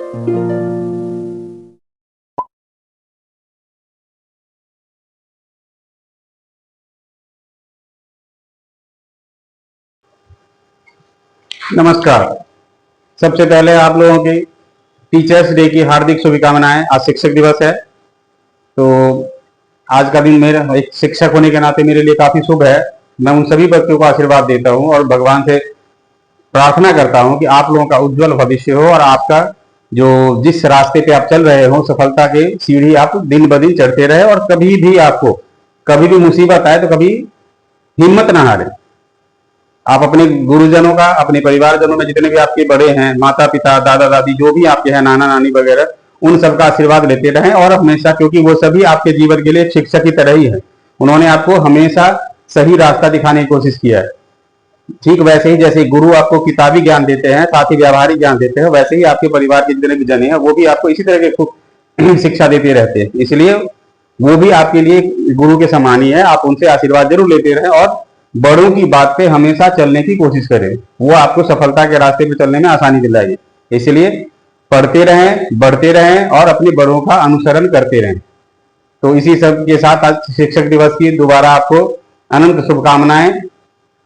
नमस्कार। सबसे पहले आप लोगों की टीचर्स डे की हार्दिक शुभकामनाएं। आज शिक्षक दिवस है, तो आज का दिन मेरा एक शिक्षक होने के नाते मेरे लिए काफी शुभ है। मैं उन सभी बच्चों को आशीर्वाद देता हूं और भगवान से प्रार्थना करता हूं कि आप लोगों का उज्जवल भविष्य हो और आपका जो जिस रास्ते पे आप चल रहे हो, सफलता के सीढ़ी आप दिन ब दिन चढ़ते रहे और कभी भी आपको कभी भी मुसीबत आए तो कभी हिम्मत ना हारे। आप अपने गुरुजनों का, अपने परिवारजनों में जितने भी आपके बड़े हैं, माता पिता, दादा दादी, जो भी आपके हैं, नाना नानी वगैरह, उन सबका आशीर्वाद लेते रहें और हमेशा, क्योंकि वो सभी आपके जीवन के लिए एक शिक्षक की तरह ही है। उन्होंने आपको हमेशा सही रास्ता दिखाने की कोशिश किया है। ठीक वैसे ही जैसे गुरु आपको किताबी ज्ञान देते हैं, साथ ही व्यावहारिक ज्ञान देते हैं, वैसे ही आपके परिवार के जितने भी जने हैं वो भी आपको इसी तरह के शिक्षा देते रहते हैं। इसलिए वो भी आपके लिए गुरु के समान ही है। आप उनसे आशीर्वाद जरूर लेते रहें और बड़ों की बात पे हमेशा चलने की कोशिश करें। वो आपको सफलता के रास्ते पे चलने में आसानी दिलाएगी। इसलिए पढ़ते रहें, बढ़ते रहें और अपने बड़ों का अनुसरण करते रहें। तो इसी सब के साथ आज शिक्षक दिवस की दोबारा आपको अनंत शुभकामनाएं।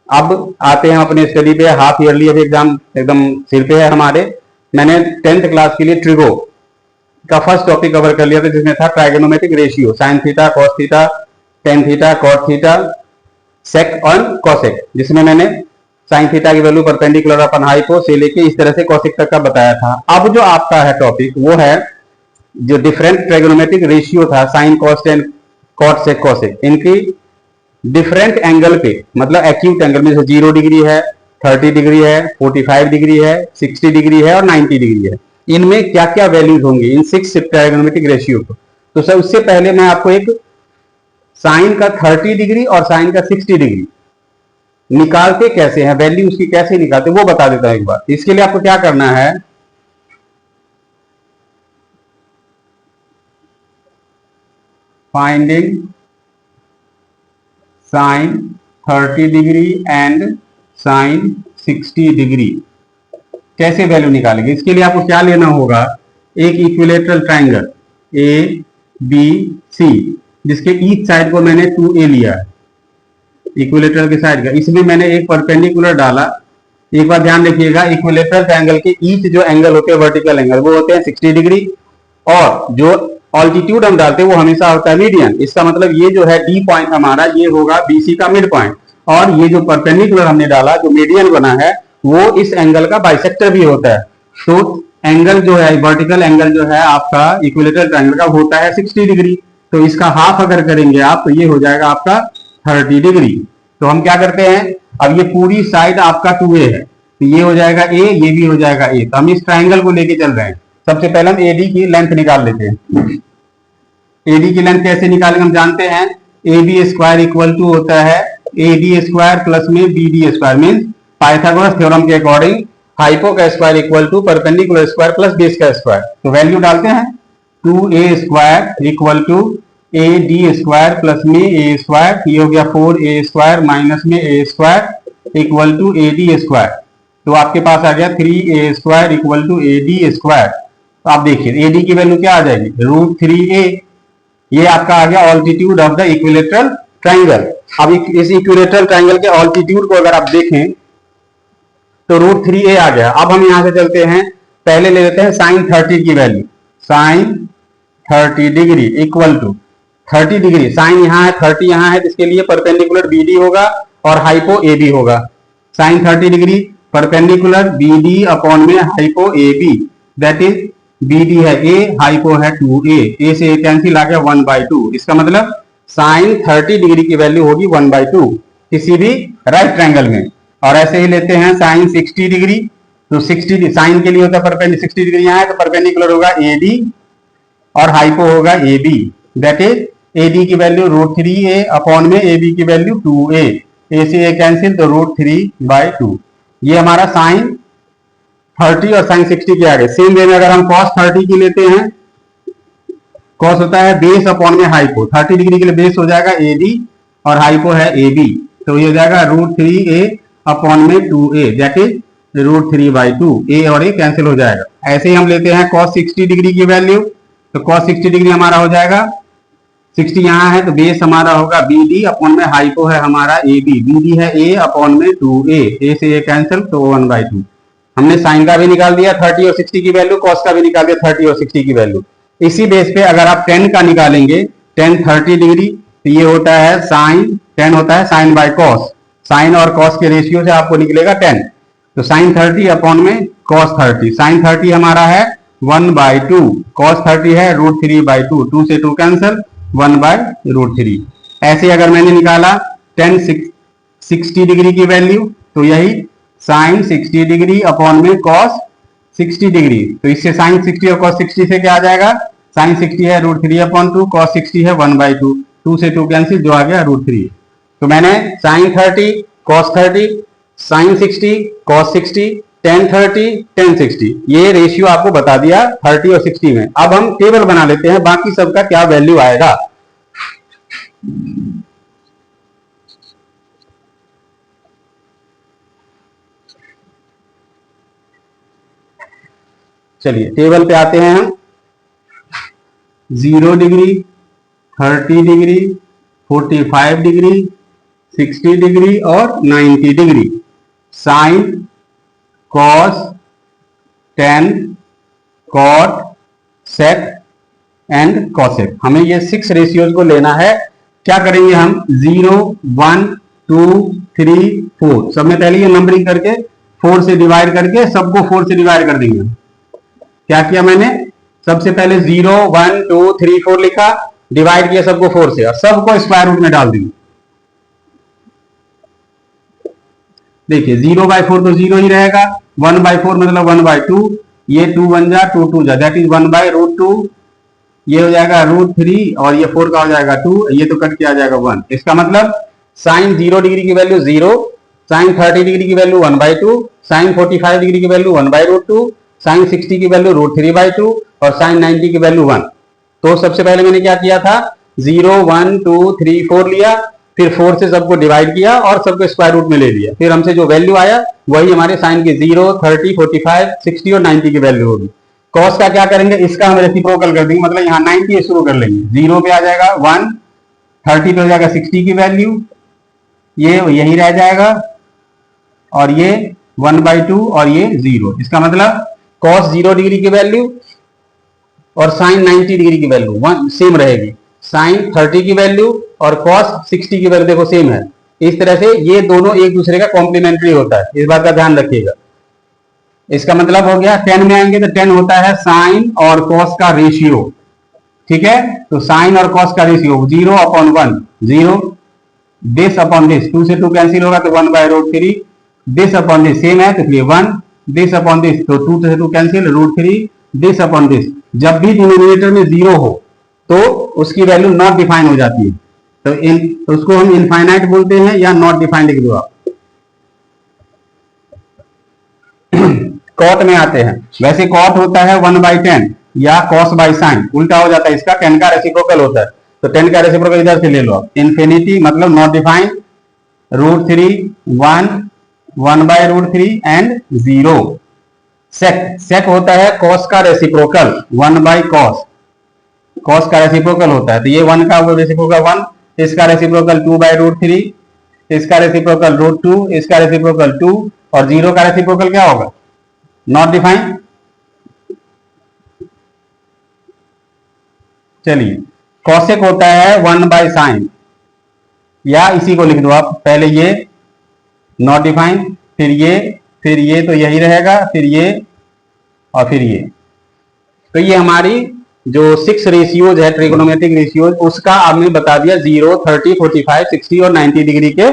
अब आते हैं अपने स्टडी पे। हाफ ईयरली अभी एग्जाम एकदम सिर पे है हमारे। मैंने 10th क्लास के लिए ट्रिगो का फर्स्ट टॉपिक कवर कर लिया था, जिसमें था trigonometric ratio, sine theta, cos theta, tan theta, cot theta, sec और कॉसेक, जिसमें मैंने साइन थीटा की वैल्यू परपेंडिकुलर अपन हाइपो से लेके इस तरह से कॉसेक तक का बताया था। अब जो आपका है टॉपिक वो है जो डिफरेंट ट्राइगोनोमेट्रिक रेशियो था, साइन, कॉस, टेन, कॉट, सेक, कॉसेक, इनकी डिफरेंट एंगल पे, मतलब एक्यूट एंगल में, जैसे 0 डिग्री है, 30 डिग्री है, 45 डिग्री है, 60 डिग्री है और 90 डिग्री है, इनमें क्या क्या वैल्यूज होंगी इन 6 ट्राइगोनोमेट्रिक रेशियो को। तो सर उससे पहले मैं आपको एक साइन का 30 डिग्री और साइन का 60 डिग्री निकालते कैसे हैं, वैल्यू उसकी कैसे निकालते वो बता देता हूं एक बार। इसके लिए आपको क्या करना है, finding sine 30 degree and sine 60 degree, कैसे वैल्यू निकालेंगे। इसके लिए आपको क्या लेना होगा, एक equilateral triangle A B C, जिसके ईच साइड को मैंने 2a लिया है, इक्विलेटरल के साइड का। इसमें मैंने एक परपेंडिकुलर डाला। एक बार ध्यान रखिएगा, इक्विलेटरल ट्राइंगल के ईच जो एंगल होते हैं वर्टिकल एंगल, वो होते हैं 60 डिग्री और जो ऑल्टीट्यूड हम डालते हैं वो हमेशा होता है मीडियन। इसका मतलब ये जो है डी पॉइंट हमारा, ये होगा बीसी का मिड पॉइंट, और ये जो परपेंडिकुलर हमने डाला, जो मीडियन बना है, वो इस एंगल का बाइसेक्टर भी होता है। तो एंगल जो है, वर्टिकल एंगल जो है आपका इक्विलेटरल ट्राइंगल का, होता है 60 डिग्री। तो इसका हाफ अगर करेंगे आप, तो ये हो जाएगा आपका 30 डिग्री। तो हम क्या करते हैं, अब ये पूरी साइड आपका 2a है, तो ये हो जाएगा a, ये भी हो जाएगा a। तो हम इस ट्राइंगल को लेके चल रहे हैं। सबसे पहले हम AD की लेंथ निकाल लेते हैं। AD की लेंथ कैसे निकालेंगे, हम जानते हैं AB स्क्वायर इक्वल टू होता है AD स्क्वायर प्लस में BD square, mean Pythagoras theorem के अकॉर्डिंग हाइपो का square equal to perpendicular square plus base का स्क्वायर। तो वैल्यू डालते हैं 2a square equal to AD square plus में a स्क्वायर, ये हो गया 4a स्क्वायर माइनस में a square equal to AD square. तो आपके पास आ गया 3a square equal to AD square. तो आप देखिए AD की वैल्यू क्या आ जाएगी, √3a। ये आपका आ गया altitude of the equilateral triangle. अब इस इक्विलेटरल ट्राइंगल के ऑल्टीट्यूड को अगर आप देखें तो √3a आ गया। अब हम यहां से चलते हैं, पहले ले लेते हैं साइन 30 की value. Sine 30 degree equal to 30 degree, sine यहां है, 30 यहां है, इसके लिए परपेंडिकुलर BD होगा और हाइपो AB होगा। Sine 30 degree perpendicular BD upon में hypo AB, that is BD है a, हाइपो है 2a, a से a कैंसिल आ गया 1/2। इसका मतलब साइन 30 डिग्री की वैल्यू होगी 1/2 किसी भी राइट ट्रायंगल में। और ऐसे ही लेते हैं साइन 60 डिग्री, तो 60 साइन के लिए होता है परपेंडिकुलर, 60 डिग्री यहाँ है तो परपेंडिकुलर होगा AD और हाइपो होगा AB, दैट इज AD की वैल्यू √3a अपॉन में AB की वैल्यू 2a, a से a कैंसिल तो √3/2। ये हमारा साइन 30 और साइन 60 के आगे। सेम वे में अगर हम cos 30 की लेते हैं, cos होता है बेस अपॉन में हाइपो, 30 डिग्री के लिए बेस हो जाएगा AD और हाइपो है AB, तो ये हो जाएगा √3a अपॉन में 2a, दैट इज √3/2, ए और ए कैंसिल हो जाएगा। ऐसे ही हम लेते हैं cos 60 डिग्री की वैल्यू, तो cos 60 डिग्री हमारा हो जाएगा 60 यहाँ है तो बेस हमारा होगा BD अपॉन में हाइपो है हमारा AB, BD है A अपॉन में 2A, A से A कैंसिल तो 1/2। हमने साइन का भी निकाल दिया 30 और 60 की वैल्यू, कॉस का भी निकाल दिया 30 और 60 की वैल्यू। इसी बेस पे अगर आप tan का निकालेंगे, tan 30 डिग्री, तो ये होता है साइन, tan होता है साइन बाय कॉस, साइन और कॉस के रेशियो से आपको निकलेगा tan, तो साइन 30 अपॉन में कॉस 30, साइन 30 हमारा है 1/2, कॉस 30 है √3/2, 2 से 2 कैंसिल 1/√3। ऐसे अगर मैंने निकाला tan 60 डिग्री की वैल्यू, तो यही साइन 60 डिग्री अपॉन में कॉस 60 डिग्री, तो इससे साइन 60 और कॉस 60 से क्या आ जाएगा, साइन 60 है √3/2, कॉस 60 है 1/2, 2 से 2 कैंसिल, जो आ गया √3। तो मैंने sine 30 cos 30, sine 60 cos 60, tan 30 tan 60, ये रेशियो आपको बता दिया 30 और 60 में। अब हम टेबल बना लेते हैं बाकी सबका क्या वैल्यू आएगा। चलिए टेबल पे आते हैं हम। 0 डिग्री, 30 डिग्री, 45 डिग्री, 60 डिग्री और 90 degree, sine, cos, tan, cot, sec and cosec, हमें ये 6 रेशियोज को लेना है। क्या करेंगे हम, 0 1 2 3 4, सब में पहले ये नंबरिंग करके 4 से डिवाइड करके सबको 4 से डिवाइड कर देंगे। क्या किया मैंने, सबसे पहले 0 1 2 3 4 लिखा, डिवाइड किया सबको 4 से और सबको स्क्वायर रूट में डाल देंगे। देखिए 0/4 तो 0 ही रहेगा, 1/4 मतलब 1/2, ये 2 बन जा 2 2 जा, दैट इज 1/√2, ये हो जाएगा √3 और ये 4 का हो जाएगा 2, ये तो कट के आ जाएगा 1। इसका मतलब साइन 0 डिग्री की वैल्यू 0, साइन 30 डिग्री की वैल्यू 1/2, साइन 45 डिग्री की वैल्यू 1/√2, साइन 60 की वैल्यू √3/2 और साइन 90 की वैल्यू 1। तो सबसे पहले मैंने क्या किया था, 0 1 2 3 4 लिया, फिर 4 से सबको डिवाइड किया और सबको स्क्वायर रूट में ले लिया, फिर हमसे जो वैल्यू आया वही हमारे साइन की 0 30 45 60 और 90 की वैल्यू होगी। कॉस का क्या करेंगे, इसका हम रेसिप्रोकल कर देंगे, मतलब यहाँ 90 शुरू कर लेंगे, 0 पे आ जाएगा 1, 30 पे हो जाएगा 60 की वैल्यू, ये यही रह जाएगा और ये 1/2 और ये 0। इसका मतलब cos 0 डिग्री की वैल्यू और साइन 90 डिग्री की वैल्यू सेम रहेगी, साइन 30 की वैल्यू और cos 60 की वैल्यू देखो सेम है। इस तरह से ये दोनों एक दूसरे का कॉम्प्लीमेंट्री होता है, इस बात का ध्यान रखिएगा। इसका मतलब हो गया, tan में आएंगे तो tan होता है साइन और cos का रेशियो, ठीक है, तो साइन और cos का रेशियो 0/1, 0, दिस अपॉन दिस, 2 से 2 कैंसिल होगा तो 1/√3, दिस अपॉन दिस सेम है तो फिर 1, दिस अपॉन दिस तो 2 से 2 कैंसिल √3, दिस अपॉन दिस। जब भी डिनोमिनेटर में 0 हो तो उसकी वैल्यू नॉट डिफाइन हो जाती है, तो उसको हम इनफाइनाइट बोलते हैं या नॉट डिफाइंड लिख दो आप। कॉट में आते हैं, वैसे कॉट होता है 1/10 या cos बाई साइन, उल्टा हो जाता है इसका, tan का रेसिप्रोकल होता है, तो tan का रेसिप्रोकल इधर से ले लो आप, इन्फिनिटी मतलब नॉट डिफाइंड, √3 1 1/√3 एंड 0। सेक होता है cos का रेसिप्रोकल 1/cos, cos का रेसिप्रोकल होता है, तो ये 1 का रेसिप्रोकल 1, इसका रेसिप्रोकल 2/√3, इसका रेसिप्रोकल √2, इसका रेसिप्रोकल 2 और 0 का रेसिप्रोकल क्या होगा, नॉट डिफाइंड। चलिए कॉसेक होता है 1/sin, या इसी को लिख दो आप, पहले ये नॉट डिफाइंड, फिर ये तो यही रहेगा, फिर ये और फिर ये। तो ये हमारी जो 6 रेशियोज है ट्रिगोनोमेट्रिक रेशियोज, उसका आपने बता दिया 0 30 45 60 और 90 डिग्री के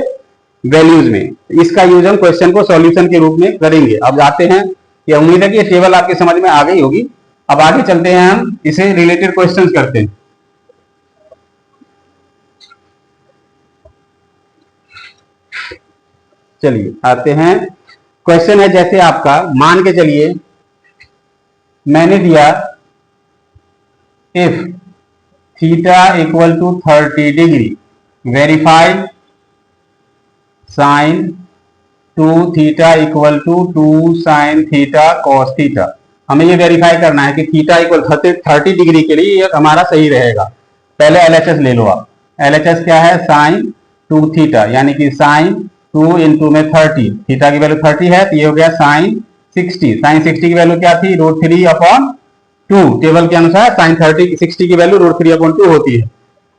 वैल्यूज में। इसका यूज हम क्वेश्चन को सॉल्यूशन के रूप में करेंगे। अब जाते हैं, ये उम्मीद है कि ये टेबल आपके समझ में आ गई होगी। अब आगे चलते हैं, हम इसे रिलेटेड क्वेश्चंस करते हैं। चलिए आते हैं, क्वेश्चन है जैसे आपका, मान के चलिए मैंने दिया if theta equal to 30 degree verify sine two theta equal to sine theta cos theta. हमें ये वेरीफाई करना है कि थीटा इक्वल 30 डिग्री के लिए ये हमारा सही रहेगा। पहले एलएचएस ले लो आप। एलएचएस क्या है? साइन 2 थीटा, यानी कि साइन 2 इंटू में 30, थीटा की वैल्यू 30 है तो ये हो गया साइन 60। साइन 60 की वैल्यू क्या थी? √3/2। टेबल के अनुसार साइन 60 की वैल्यू √3/2 होती है।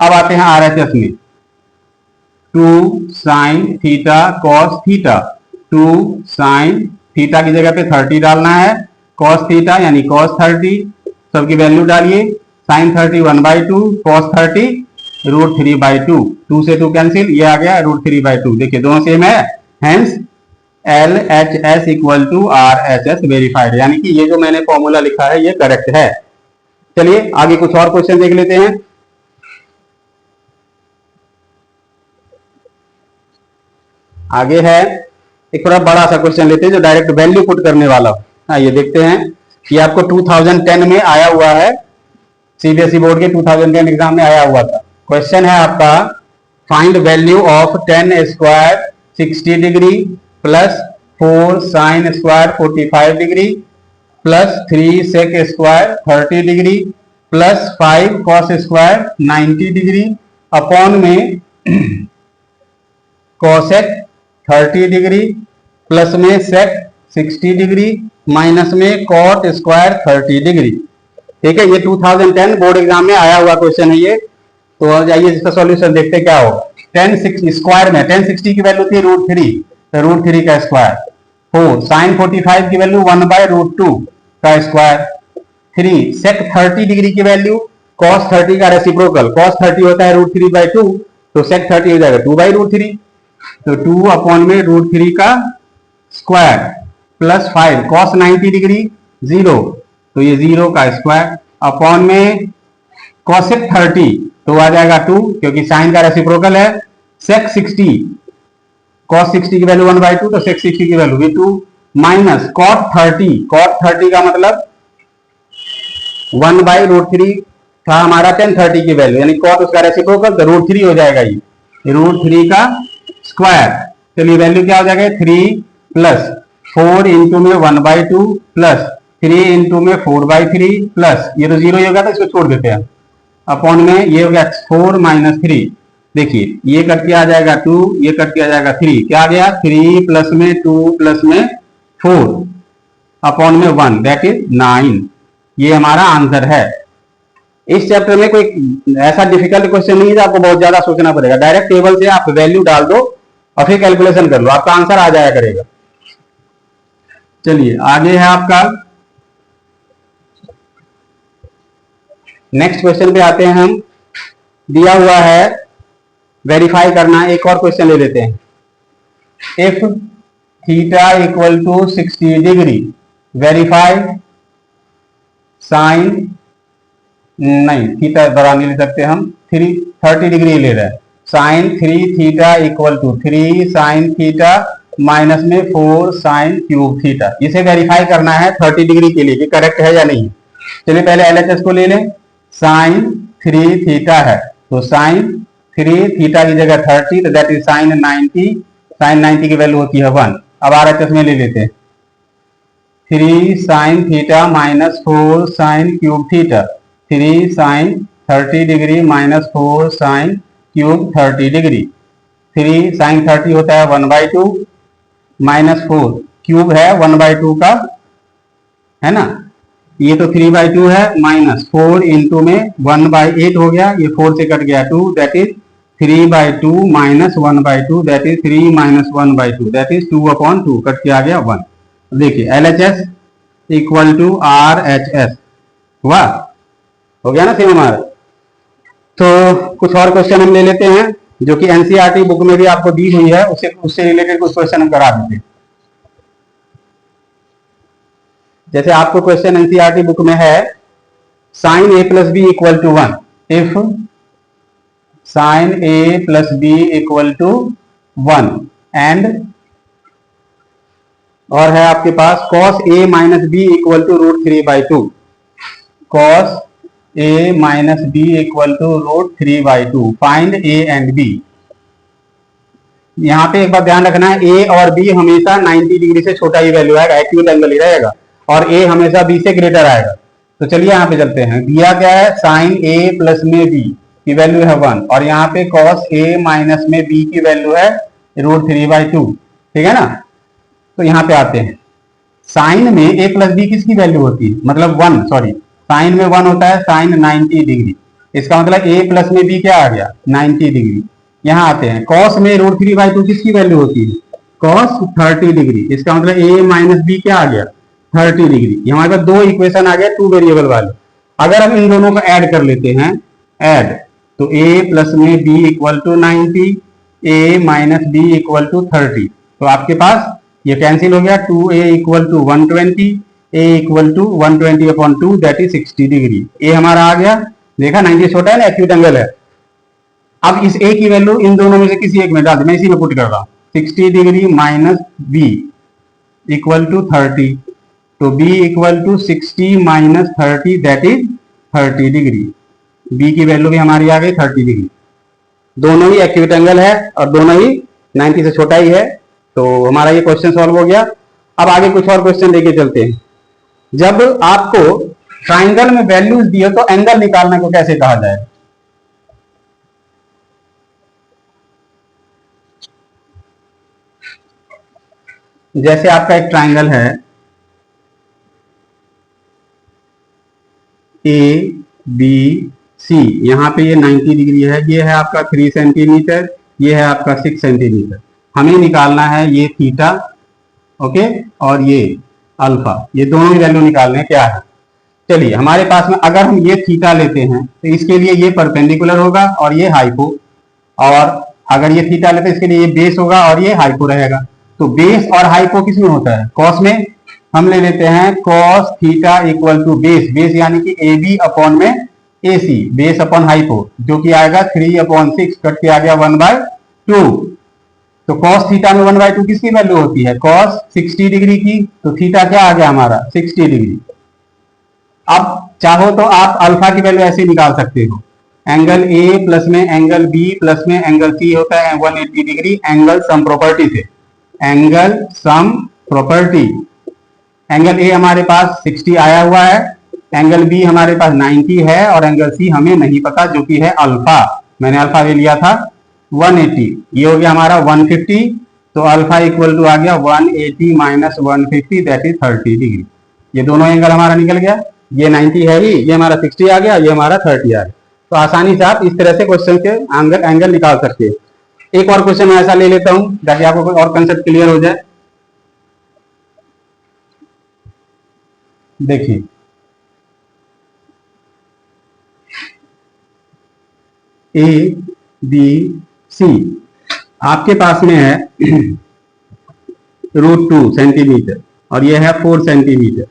अब आते हैं आरएचएस में, 2 sign theta cos theta. 2 sign theta की जगह पे 30 डालना है, कॉस थीटा यानी कॉस 30, सबकी वैल्यू डालिए। Sign 30 1/2, cos 30 √3/2। 2 से 2 कैंसिल, ये आ गया √3/2। देखिए दोनों सेम है, hence LHS equal to RHS verified, यानी कि ये जो मैंने फॉर्मूला लिखा है ये करेक्ट है। चलिए आगे कुछ और क्वेश्चन देख लेते हैं। आगे है एक थोड़ा बड़ा सा क्वेश्चन लेते हैं जो डायरेक्ट वैल्यू पुट करने वाला हो। ये देखते हैं, ये आपको 2010 में आया हुआ है, सीबीएसई बोर्ड के 2010 एग्जाम में आया हुआ था। क्वेश्चन है आपका, find value of tan square 60 degree plus 4 sine square 45 degree plus 3 sec square 30 degree plus 5 cos square 90 degree upon में कॉसेक 30 डिग्री प्लस में सेक 60 डिग्री माइनस में कॉट स्क्वायर 30 डिग्री। ठीक है, ये 2010 बोर्ड एग्जाम में आया हुआ क्वेश्चन है ये। तो जाइए इसका सॉल्यूशन देखते हैं क्या होगा। 10 स्क्वायर में 10 60 की वैल्यू थी √3, तो √3 का स्क्वायर। 4 साइन 45 की वैल्यू 1/√2 का स्क्वायर। 3 सेक 30 डिग्री की वैल्यू कॉस 30 का रेसिप्रोकल, कॉस 30 होता है √3/2, तो सेक 30 हो जाएगा 2/√3, तो 2 अपॉन में √3 का स्क्वायर प्लस 5 कॉस 90 डिग्री 0, तो ये 0 का स्क्वायर अपॉन में कॉसेक 30 तो आ जाएगा 2, क्योंकि साइन का रेसिप्रोकल है। सेक 60, कॉस 60 की वैल्यू 1/2, तो सेक 60 की वैल्यू भी 2 माइनस कॉट 30, कॉट 30 का मतलब 1/√3 था हमारा tan 30 की वैल्यू, यानी कॉट उसका रेसिप्रोकल, तो √3 हो जाएगा ये √3 का स्क्वायर। चलिए वैल्यू क्या हो जाएगा? 3 प्लस 4 इंटू में 1/2 प्लस 3 इंटू में 4/3 प्लस ये तो 0 ही होगा, तो इसको छोड़ देते हैं, अपॉन में ये हो गया 4 माइनस 3। देखिए ये कट के आ जाएगा 2, ये कट के आ जाएगा 3, क्या आ गया? 3 प्लस में 2 प्लस में 4 अपॉन में 1 दैट इज 9। ये हमारा आंसर है। इस चैप्टर में कोई ऐसा डिफिकल्ट क्वेश्चन नहीं है आपको बहुत ज्यादा सोचना पड़ेगा। डायरेक्ट टेबल से आप वैल्यू डाल दो और फिर कैलकुलेशन कर लो, आपका आंसर आ जाया करेगा। चलिए आगे है आपका नेक्स्ट क्वेश्चन पे आते हैं हम। दिया हुआ है वेरीफाई करना, एक और क्वेश्चन ले लेते हैं। If theta equal to 60 degree verify sine, नहीं थीटा बड़ा नहीं ले सकते हम, 30 डिग्री ले रहे हैं। Sine 3 theta equal to 3 sine theta minus में 4 साइन क्यूब थीटा। इसे वेरीफाई करना है 30 डिग्री के लिए कि करेक्ट है या नहीं। चलिए पहले एलएचएस को ले लें। साइन 3 थीटा है तो साइन 3 थीटा की जगह 30, तो दैट इज साइन 90। साइन 90 की वैल्यू होती है 1। अब आरएचएस में ले लेते हैं 3 sine theta minus 4 sine cube theta. 3 sine 30 degree minus 4 sine cube 30 degree. 3 sine 30 होता है 1/2 माइनस 4 क्यूब है 1/2 का, है ना, ये तो 3/2 है, माइनस 4 इंटू में 1/8 हो गया, ये 4 से कट गया 2 that is 3/2 minus 1/2 that is 3 minus 1/2 that is 2/2 cut के आ गया 1। देखिए एलएचएस इक्वल टू आरएचएस, वाह हो गया ना सेम हमारा। तो कुछ और क्वेश्चन हम ले लेते हैं जो कि एनसीईआरटी बुक में भी आपको दी हुई है, उससे रिलेटेड कुछ क्वेश्चन हम करा देते हैं। जैसे आपको क्वेश्चन एनसीईआरटी बुक में है sine a plus B equal to 1, if sine a plus B equal to 1 and, और है आपके पास cos a minus B equal to √3/2, cos a minus B equal to √3/2, find a and b। यहाँ पे एक बात ध्यान रखना है, ए और बी हमेशा 90 डिग्री से छोटा ही वैल्यू आएगा, एक्यूट एंगल ही रहेगा, और ए हमेशा बी से ग्रेटर आएगा। तो चलिए यहाँ पे चलते हैं, दिया क्या है, साइन ए प्लस में बी की वैल्यू है 1, और यहाँ पे कॉस ए माइनस में बी की वैल्यू है √3/2, ठीक है ना। तो यहाँ पे आते हैं, साइन में ए प्लस बी किसकी वैल्यू होती है, मतलब 1, सॉरी साइन में 1 होता है साइन 90 डिग्री, इसका मतलब ए प्लस में बी क्या आ गया 90 डिग्री। यहाँ आते हैं, कॉस में √3/2 किसकी वैल्यू होती है, कॉस 30 डिग्री, इसका मतलब ए माइनस बी क्या आ गया 30 डिग्री। ये हमारे पास दो इक्वेशन आ गया 2 वेरिएबल वाले। अगर हम इन दोनों को ऐड कर लेते हैं, ऐड, तो a प्लस में b equal to 90, a minus b equal to 30, तो आपके पास ये कैंसिल हो गया, 2a equal to 120, a equal to 120/2 that is 60 degree. a हमारा आ गया, देखा 90 छोटा है ना, एक्यूट एंगल है। अब इस a की वैल्यू इन दोनों में से किसी एक में डाल दे, मैं इसी में पुट कर रहा हूं, 60 degree minus b equal to 30, तो b equal to 60 minus 30 that is 30 degree. b की वैल्यू भी हमारी आ गई 30 डिग्री। दोनों ही एक्यूट एंगल है और दोनों ही 90 से छोटा ही है, तो हमारा ये क्वेश्चन सॉल्व हो गया। अब आगे कुछ और क्वेश्चन लेके चलते हैं। जब आपको ट्राइंगल में वैल्यूज दिए तो एंगल निकालने को कैसे कहा जाए, जैसे आपका एक ट्राइंगल है ए बी सी, यहाँ पे ये 90 डिग्री है, ये है आपका 3 सेंटीमीटर, ये है आपका 6 सेंटीमीटर। हमें निकालना है ये थीटा, ओके, और ये अल्फा, ये दोनों ही वैल्यू निकालने हैं क्या है। चलिए हमारे पास में अगर हम ये थीटा लेते हैं तो इसके लिए ये परपेंडिकुलर होगा और ये हाइपो, और अगर ये थीटा लेते हैं इसके लिए ये बेस होगा और ये हाइपो रहेगा। तो बेस और हाइपो किसमें होता है, कॉस में। हम ले लेते हैं cos theta equal to base, base यानी कि ए बी अपॉन में A C, base upon hypo, जो कि आएगा 3/6 कट के आ गया 1/2। तो कॉस थीटा में 1/2 किसकी वैल्यू होती है, कॉस 60 डिग्री की, तो थीटा क्या आ गया हमारा 60 डिग्री। अब चाहो तो आप अल्फा की वैल्यू ऐसे निकाल सकते हो, एंगल ए प्लस में एंगल बी प्लस में एंगल सी होता है 180 डिग्री, एंगल सम प्रॉपर्टी से, angle sum property. Angle A हमारे पास 60 आया हुआ है, एंगल बी हमारे पास 90 है, और एंगल सी हमें नहीं पता जो कि है अल्फा, मैंने अल्फा ले लिया था 180, ये हो गया हमारा 150, तो अल्फा इक्वल टू आ गया 180 माइनस 150 दैट इज 30 डिग्री। ये दोनों एंगल हमारा निकल गया, ये 90 है ही, ये हमारा 60 आ गया, ये हमारा 30 आ गया। तो आसानी से आप इस तरह से क्वेश्चन के एंगल निकाल सकते हैं। एक और क्वेश्चन मैं ऐसा ले लेता हूं ताकि आपको कोई और कंसेप्ट क्लियर हो जाए। देखिए ए बी सी आपके पास में है √2 सेंटीमीटर और ये है 4 सेंटीमीटर,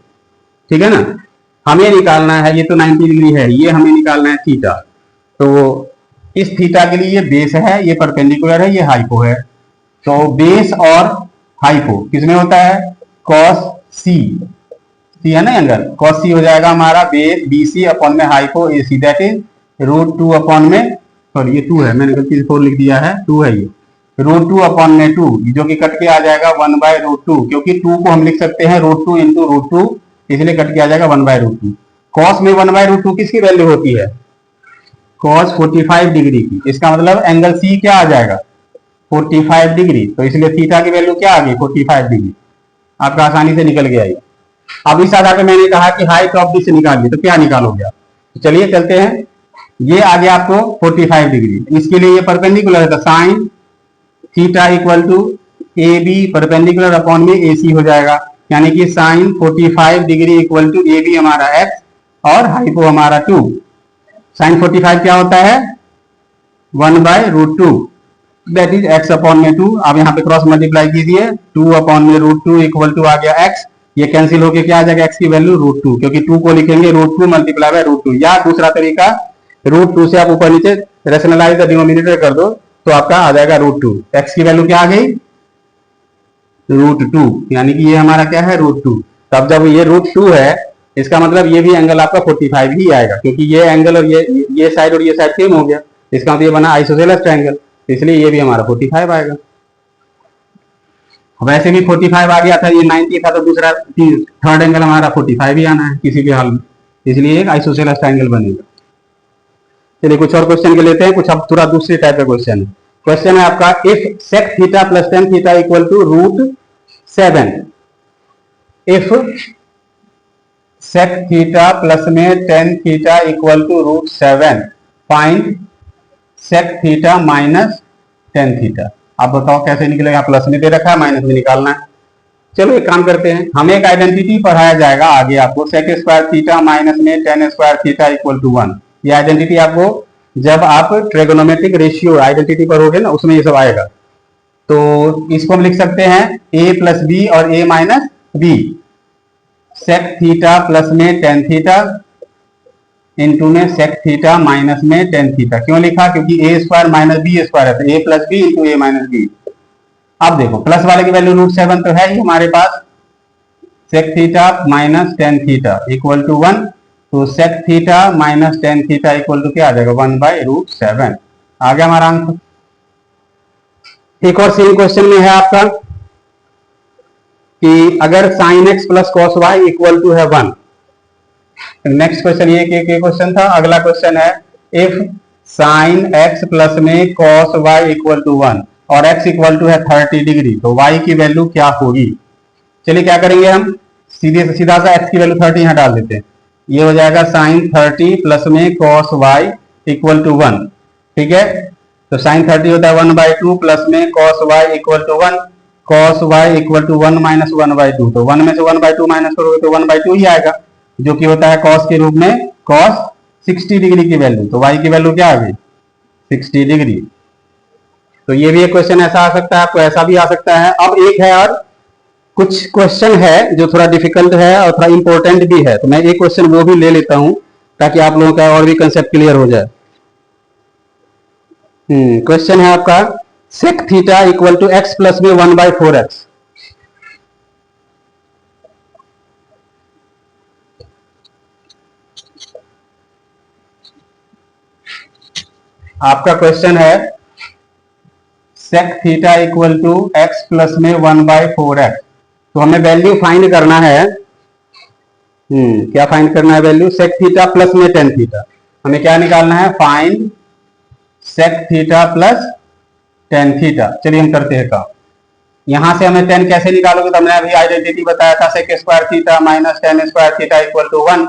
ठीक है ना। हमें निकालना है, ये तो 90 डिग्री है, ये हमें निकालना है थीटा। तो इस थीटा के लिए ये बेस है, ये परपेंडिकुलर है, ये हाइपो है। तो बेस और हाइपो किसमें होता है, कॉस सी, सी है ना एंगल, कॉस सी हो जाएगा हमारा बेस बी सी अपॉन में hypo A see that is √2 upon में, सॉरी ये 2 है, मैंने गलती से 4 लिख दिया है, 2 है ये, √2 अपॉन में 2, जो कि कट के आ जाएगा 1/√2, क्योंकि 2 को हम लिख सकते हैं √2 इंटू √2, इसलिए कट के आ जाएगा 1/√2। कॉस में 1/√2 किसकी वैल्यू होती है, कॉस 45 डिग्री की, इसका मतलब एंगल सी क्या आ जाएगा 45 डिग्री, तो इसलिए थीटा की वैल्यू क्या आ गई 45 डिग्री, आपका आसानी से निकल गया ये। अब इस आधार पर मैंने कहा कि हाइट ऑफ दिस निकालिए, तो क्या निकालोगे आप, तो चलिए चलते हैं। ये आ गया आपको 45 डिग्री, इसके लिए ये परपेंडिकुलर है, तो sine theta equal to A B perpendicular upon में ए सी हो जाएगा, यानी कि sine 45 degree equal to A B हमारा एक्स और हाइपो हमारा 2। साइन 45 क्या होता है 1/√2 दैट इज एक्स अपॉन में 2। अब यहाँ पे क्रॉस मल्टीप्लाई कीजिए, 2 अपॉन में √2 इक्वल टू आ गया एक्स, ये कैंसिल होके क्या आ जाएगा एक्स की वैल्यू √2, क्योंकि 2 को लिखेंगे √2 मल्टीप्लाई बाय √2, या दूसरा तरीका √2 से आप ऊपर नीचे रेशनलाइज द डिनोमिनेटर कर दो तो आपका आ जाएगा √2। एक्स की वैल्यू क्या आ गई √2, यानी कि ये हमारा क्या है √2। तब जब ये √2 है, इसका मतलब ये भी एंगल आपका 45 ही आएगा, क्योंकि ये एंगल और ये साइड और ये साइड सेम हो गया, इसका मतलब ये बना आइसोसेलेस ट्रायंगल, इसलिए ये भी हमारा 45 आएगा। वैसे भी 45 आ गया था, ये 90 था, तो दूसरा थर्ड एंगल हमारा 45 ही आना है किसी भी हाल में, इसलिए एक आइसोसेलेस ट्रायंगल बनेगा। चलिए कुछ और क्वेश्चन के लेते हैं, कुछ अब थोड़ा दूसरे टाइप का क्वेश्चन है। क्वेश्चन है आपका, if sec theta plus tan theta equal to √7, if sec theta plus में tan theta equal to √7, find sec theta minus tan theta. आप बताओ कैसे निकलेगा, प्लस में दे रखा है, माइनस में निकालना है। चलो एक काम करते हैं, हमें एक आइडेंटिटी पढ़ाया जाएगा आगे आपको, सेक स्क्वायर थीटा माइनस में tan square theta equal to 1। ये आइडेंटिटी आपको जब आप ट्रिगोनोमेट्रिक रेशियो आइडेंटिटी पढ़ोगे ना, उसमें ये सब आएगा। तो इसको हम लिख सकते हैं a प्लस बी और a minus B, sec theta plus में टेन थीटा इंटू में सेक थीटा माइनस में टेन थीटा। क्यों लिखा, क्योंकि A square minus B square है, तो A plus B into A minus B. अब देखो प्लस वाले की वैल्यू √7 तो है ही हमारे पास, sec theta minus tan theta equal to 1, तो sec theta minus tan theta equal to क्या आ जाएगा, 1/√7 आ गया हमारा आंसर। एक और सेम क्वेश्चन में है आपका कि अगर sine X plus cos Y equal to है 1। नेक्स्ट क्वेश्चन ये क्वेश्चन था। अगला क्वेश्चन है, इफ साइन एक्स प्लस में कॉस वाई इक्वल टू 1 और x इक्वल टू है 30 डिग्री, तो y की वैल्यू क्या होगी। चलिए क्या करेंगे हम, सीधे से सीधा सा x की वैल्यू 30 यहाँ डाल देते हैं, ये हो जाएगा साइन 30 प्लस में कॉस वाई इक्वल टू 1। ठीक है, तो साइन 30 होता है 1/2 प्लस में cos Y equal to 1, cos Y equal to 1 minus 1/2, तो 1 में से 1/2 माइनस करोगे तो 1/2 ही आएगा, जो कि होता है कॉस के रूप में कॉस 60 डिग्री की वैल्यू। तो y की वैल्यू क्या आ गई, 60 डिग्री। तो ये भी एक क्वेश्चन ऐसा आ सकता है, आपको ऐसा भी आ सकता है। अब एक है और कुछ क्वेश्चन है जो थोड़ा डिफिकल्ट है और थोड़ा इंपॉर्टेंट भी है, तो मैं एक क्वेश्चन वो भी ले लेता हूं ताकि आप लोगों का और भी कंसेप्ट क्लियर हो जाए। क्वेश्चन है आपका, sec theta equal to X plus में 1/4x। आपका क्वेश्चन है sec theta equal to X plus में 1/4x, तो हमें वैल्यू फाइंड करना है। क्या फाइंड करना है वैल्यू, सेक थीटा प्लस में टेन थीटा। हमें क्या निकालना है, find sec theta plus tan theta. चलिए हम करते हैं काम। यहां से हमें टेन कैसे निकालोगे, तो हमने अभी आइडेंटिटी बताया था, sec square theta minus tan square theta equal to 1।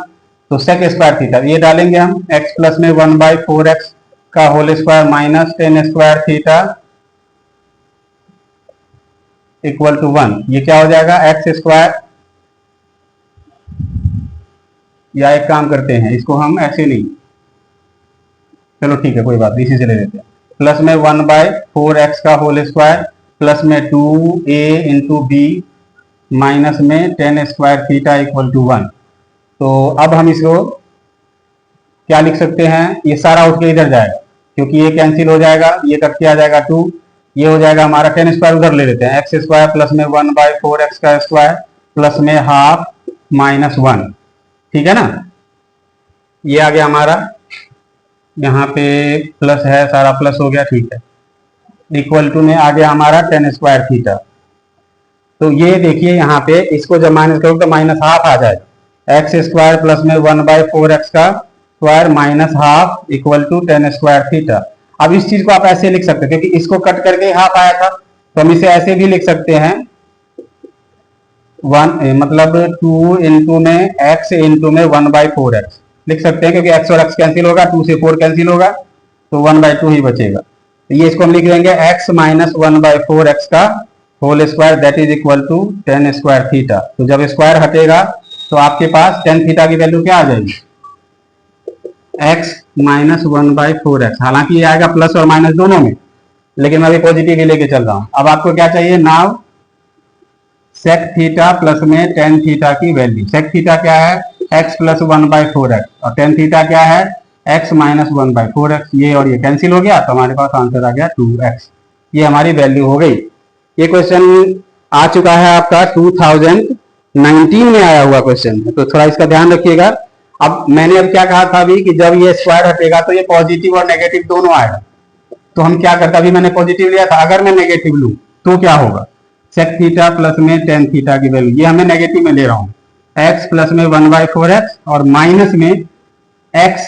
तो सेक स्क्वायर थीटा ये डालेंगे हम, x प्लस में 1/4x का whole square minus tan square theta equal to 1। ये क्या हो जाएगा, एक्स स्क्वायर, या एक काम करते हैं इसको हम ऐसे नहीं, चलो ठीक है कोई बात नहीं, इसी से ले लेते हैं, प्लस में 1/4x का होल स्क्वायर प्लस में 2a इंटू बी माइनस में tan square theta equal to 1। तो अब हम इसको क्या लिख सकते हैं, ये सारा उठ के इधर जाएगा क्योंकि ये कैंसिल हो जाएगा, ये कट के आ जाएगा 2, ये हो जाएगा हमारा टेन स्क्वायर उधर ले लेते हैं, एक्स स्क्वायर प्लस में 1/4x का स्क्वायर प्लस में हाफ माइनस 1। ठीक है ना, ये आ गया हमारा, यहाँ पे प्लस है, सारा प्लस हो गया, ठीक है। इक्वल टू में आ गया हमारा टेन स्क्वायर थीटा। तो ये देखिए यहाँ पे इसको जब माइनस करोगे तो माइनस हाफ आ जाएगा, एक्स स्क्वायर प्लस में 1/4x का square minus half equal to tan square theta. अब इस चीज को आप ऐसे लिख सकते हैं क्योंकि इसको कट करके हाफ आया था, तो हम इसे ऐसे भी लिख सकते हैं, 1 मतलब 2 इंटू में x इंटू में 1/4x लिख सकते हैं, क्योंकि x और x कैंसिल होगा, 2 से 4 कैंसिल होगा, तो 1/2 ही बचेगा। तो ये इसको हम लिख देंगे x माइनस 1/4x का whole square that is equal to tan square theta. तो जब स्क्वायर हटेगा तो आपके पास टेन थीटा की वैल्यू क्या आ जाएगी, x माइनस 1/4x। हालांकि ये आएगा प्लस और माइनस दोनों में, लेकिन मैं अभी पॉजिटिव ही लेके चल रहा हूं। अब आपको क्या चाहिए, नाउ सेक थीटा प्लस में टेन थीटा की वैल्यू। सेक थीटा क्या है, x प्लस 1/4x, और टेन थीटा क्या है, x माइनस 1/4x। ये और ये कैंसिल हो गया, तो हमारे पास आंसर आ गया 2x। ये हमारी वैल्यू हो गई। ये क्वेश्चन आ चुका है आपका 2019 में आया हुआ क्वेश्चन, तो थोड़ा इसका ध्यान रखिएगा। अब मैंने अब क्या कहा था अभी कि जब ये स्क्वायर हटेगा तो ये पॉजिटिव और नेगेटिव दोनों आएगा। तो हम क्या करते, अभी मैंने पॉजिटिव लिया था, अगर मैं नेगेटिव लूं तो क्या होगा, सेक थीटा प्लस में टेन थीटा की वैल्यू, ये हमें नेगेटिव में ले रहा हूँ, एक्स प्लस में 1/4x और माइनस में x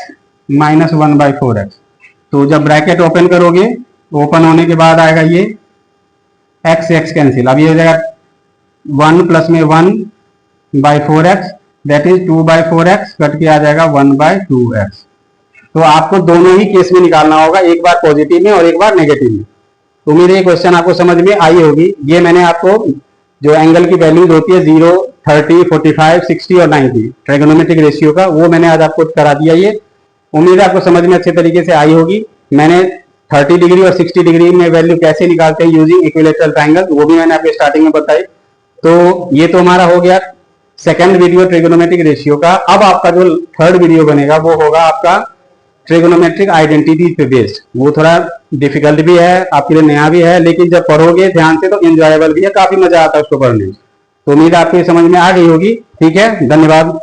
माइनस 1/4x। तो जब ब्रैकेट ओपन करोगे, ओपन होने के बाद आएगा ये x x कैंसिल, अब ये हो जाएगा 1 प्लस में 1/4x that is 2/4x, cut के आ जाएगा 1/2x। तो आपको दोनों ही केस में निकालना होगा, एक बार पॉजिटिव में और एक बार नेगेटिव में। तो उम्मीद है ये क्वेश्चन आपको समझ में आई होगी। ये मैंने आपको जो एंगल की वैल्यूज होती है 0, 30, 45, 60 और 90 ट्रिगोनोमेट्रिक रेशियो का, वो मैंने आज आपको करा दिया। ये उम्मीद है आपको समझ में अच्छे तरीके से आई होगी। मैंने 30 डिग्री और 60 डिग्री में वैल्यू कैसे निकालते हैं यूजिंग इक्विलेटरल ट्रायंगल, वो भी मैंने आपको स्टार्टिंग में बताई। तो ये तो हमारा हो गया सेकंड वीडियो ट्रिगोनोमेट्रिक रेशियो का। अब आपका जो थर्ड वीडियो बनेगा वो होगा आपका ट्रिगोनोमेट्रिक आइडेंटिटी पे बेस्ड। वो थोड़ा डिफिकल्ट भी है, आपके लिए नया भी है, लेकिन जब पढ़ोगे ध्यान से तो एंजॉयबल भी है, काफी मजा आता है उसको पढ़ने में। तो उम्मीद आपको ये समझ में आ गई होगी। ठीक है, धन्यवाद।